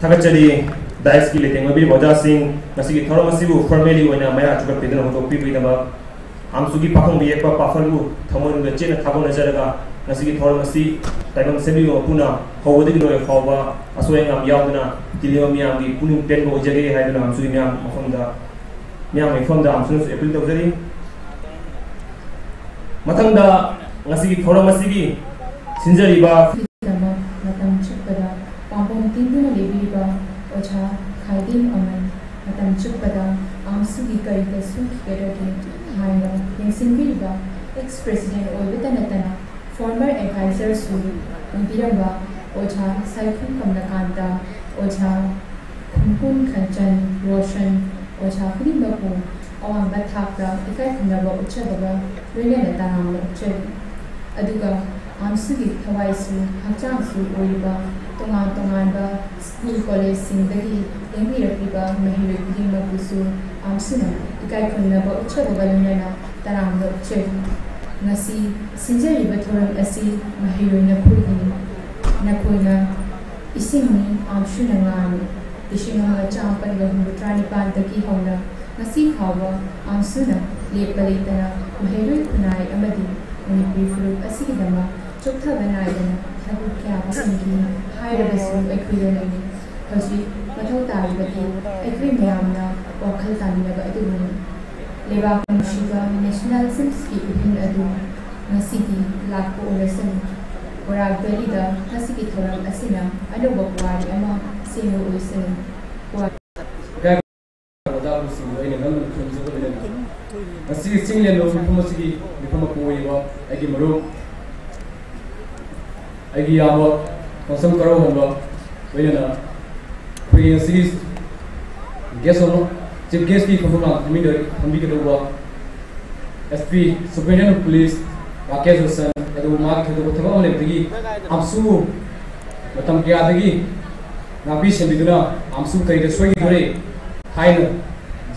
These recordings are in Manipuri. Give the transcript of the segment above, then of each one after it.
Thakachari Dice Killing Boda Singh, Nasiki Thoramasibu, formally when a Maya took a pin of people. Amsugi Pakong Biapa Pafalu, Tamon the Chin Tabon Zaraga, Nasiki Thoramasi, Tagon Sebi or Puna, Howadi Hova, Aswang Yadana, Kiliomiami, Punu Pengo Jari, Hadan, Amsuimiam from the Miami from the Amsunus April of the Matanda Nasiki Thoramasigi, Sinjariba. Pampong Tinduna Leviba, Ocha, Kaidim Aman, Matam Chupada, Amsugi Karika Sukheraki, Haina, Yensingiriba, ex-president Olvitanatana, former advisor Suri, Umbiramba, Ocha, Saikun Kamnakanta, Ocha, Kumpun Kanchan, Roshan, Ocha Hudimapu, Awang Bathapra, Ikai Kunaba Uchabaga, Rinanatana Uchari. Aduga, Amsugi Hawaisu, Hakjansu, Oiba, Tongan Tonganda, School College Singdagi, Yamirakiba, Mahiriki Mabusu, Amsuna, Ikai Kunaba Uchabagalana, Taranga Uchari. Nasi, Sinjari Baturam Asi, Mahirina Puri, Nakuna, Isimi, Amshunangani, Ishingama Champan, Trani Pantaki Honda, Nasi Hawa, Amsuna, Lepalitana, Mahiru Kunai, Amadi, Manipuri Asidama, Chokta Banayana, Tabukia, Singi, Hirabasu, Equilani, Hosi, Matota, Equimiamna, or Kaltana Adu, Leva Shiva, National Simski, Uhin Adu, Nasiki, Lapo Olesan, Orag Belida, Nasiki Toram Asina, Adobawari, Ama, Sino Usin. Masih singlet lo masih bipoma koi wa agi maru agi amo konsum karo hamba wena koi series guest ono chief guest ki khumma hambi ke wa SP Superintendent of Police Rakesh Hussain edu ma ke do thaba ole digi amsu matam kya digi nabi sembiduna amsu kai de soi dore haina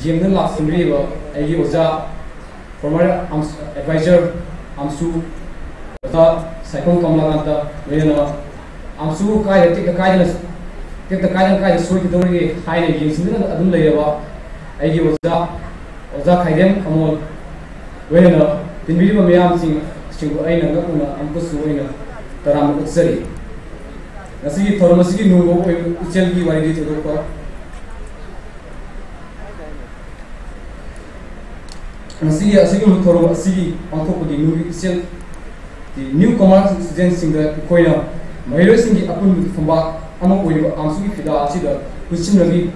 jimdan la simri wa agi oja former advisor Amsu the second Kamlakanta Vena Amsu Kai take a kindness take the kind of kind of sweet dori high against Adun Layava Agi Oza Kaidem Amol Vena Tinviva Miam Sing Shingo Aina Nakuna Ampusu Aina Taram Utsari Nasi Thoramasi Nugo Uchelgi Wadi to Dopa Nasi Asigu Toro Asi on top of the newcomer students in the Koina, Mahiro Singi Apun from Bak, Amaku, Amsuki Fida, Sida, Kuchin Ravi,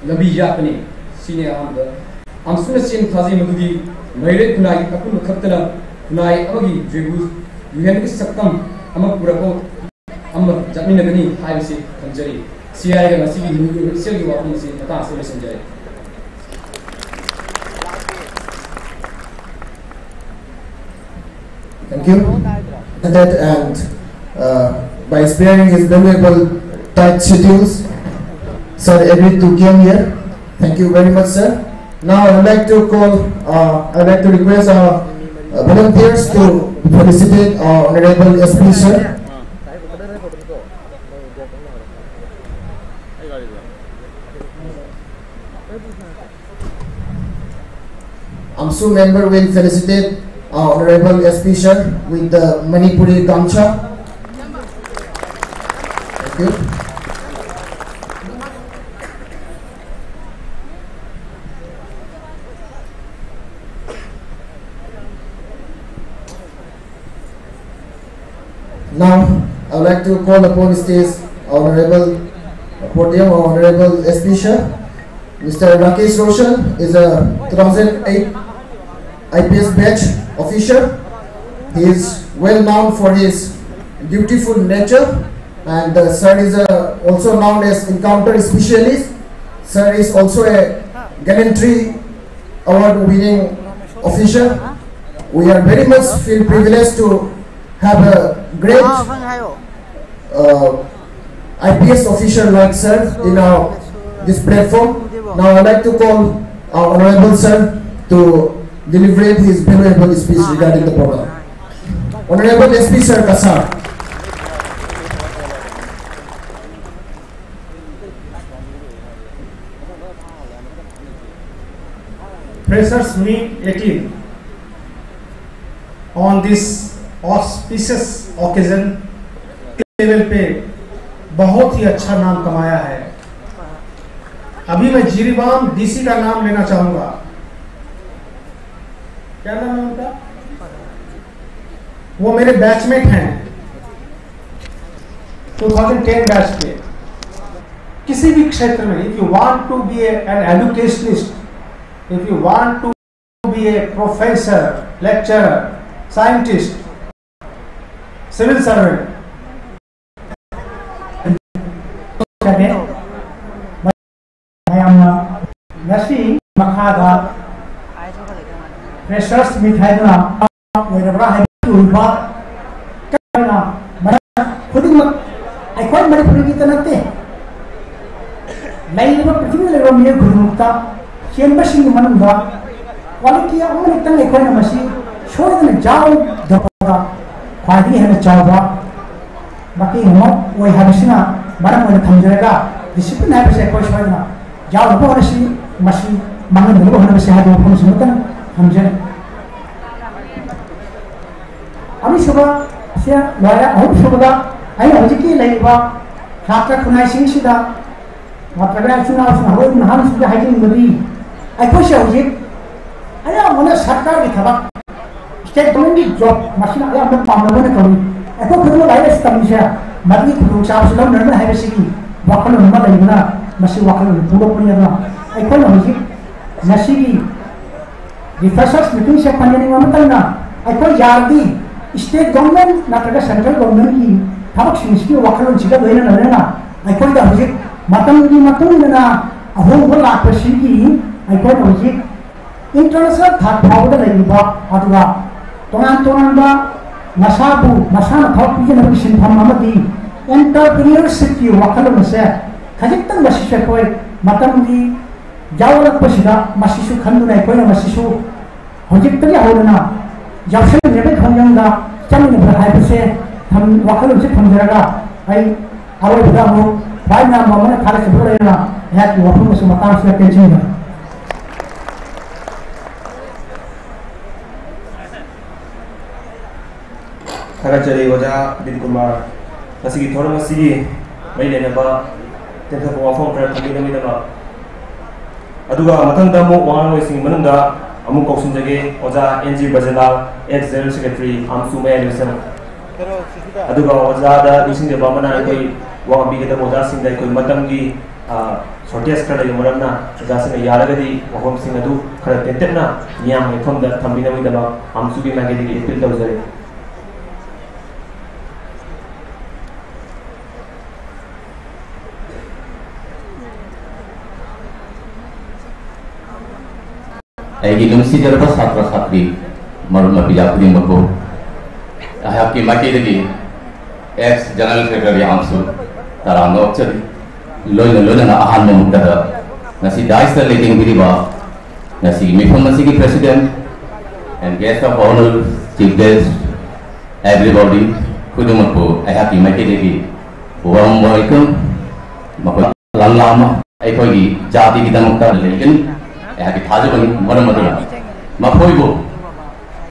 Labi Yapani, Senior Amda, Amsuna Sin Kazi Magudi, Mahire Kunai, Apun Kaptana, Kunai, Agi, Drebu, you have this Sakam, Amakurapo, Amma, Jaminagani, Hivesi, Kanjari, CIA and Asi, Silgi Wapun, Tata Service and Jay. Thank you. And by sparing his valuable tight schedules, sir agreed to come here. Thank you very much, sir. Now I would like to call, I would like to request our volunteers to felicitate our Honorable SP sir. AMSU member will felicitate our Honorable SP sir with the Manipuri Gamcha. Thank you. Now I would like to call upon stage our Honorable podium, our Honorable SP sir. Mr. Rakesh Roshan is a 2008 IPS batch officer. He is well known for his beautiful nature, and sir is also known as encounter specialist. Sir is also a gallantry award winning officer. We are very much feel privileged to have a great IPS officer like sir in this platform. Now I would like to call our Honorable sir to deliberate his valuable speech regarding the program. Honorable SP Sir Kasar. Freshers Meet 18 on this auspicious occasion level पे बहुत ही अच्छा नाम कमाया है। अभी मैं जिरीबाम डीसी का नाम लेना चाहूंगा। क्या नाम है उनका? वो मेरे बैचमेट हैं 2010 बैच पे। किसी भी क्षेत्र में if you want to be an educationist, if you want to be a professor, lecturer, scientist, civil servant, ngasi makhaga freshers meet haidna oirabra haiba kana mara khuding aikoi mari phuri tanate laiba prithvi laiba me gurumukta chembasing manunda quality amani tang aikoi na masi shoidna jaw daga khwadi hena chawba baki mo oi habisina maram oina thamjaraga discipline haibase aikoi shoidna jaw bo hasi masih mangan dulu hana besi hadu pun semutan hamzan ami soba sia loya au soba ai hojiki laiba khatra kunai sing sida matraga chuna chuna ho nahan sida hajin bodi ai ko sia hojik aya mona sarkar ki thabak state government job masina aya am pamna ne kami eko khudlo virus tamisa mari khudlo chap sila narna hai besi ki wakal numma laibna masi wakal pulo punya aikoi hojik nasigi di freshers meeting se panjani mamatana aikoi yardi state government natraga central government ki thabak singsi wakalon siga doina narena aikoi da hojik matamgi matungna ahong bola pasigi aikoi hojik international thak phawda laiba aduga tonan ba nasabu masana thak pije nabi sintham amati entrepreneurship ki wakalon se khajitang basisha koi matamgi जावल पसिदा मसिसु खंदुना कोइना मसिसु हजिक्तनि हौना जावसन नेबे खंजंगा चमनि बहायबसे हम वाखलुसे थमजरागा आई आरो बिदामो बायना ममने थाले सबरेना याक वाखलुसे मतांसे केचिना थागाचरी वजा दिन कुमार नसिगी थोरमसिगी मैलेनबा तेथको वाफों कर खमिदमिदबा अदुगा मतंगदा मो वांगोय सिंग मनंगा अमु कौशन जगे ओजा एनजी बजलाल एक्स जनरल सेक्रेटरी आमसु मे एलिसन अदुगा ओजा दा इसिंग दे बामना कोई वांग बिगे द ओजा सिंग दे कोई मतंगी शॉर्टेज कर ले मरमना ओजा सिंग यारगदी वहम सिंग अदु खर तेतेना नियाम एथम द थंबिना मै दबा आमसु बि मागे दि अपील तवजरे ऐगी नुमसी जरबा छात्र छात्री मरुम पिजा खुदी मको आहाकी माके दगी एक्स जनरल सेक्रेटरी आमसु तारा नोक्चरी लोइना आहान मुक्ता नसी दाइस लेटिंग बिरिबा नसी मिफम नसी की president and guest of honour chief guest everybody खुदी मको आहाकी माके दगी वाम वेलकम मको लल्लामा ऐखोगी जाति की दमकता लेकिन ऐहाकी थाजबनी मरम मदुरा मफोइबो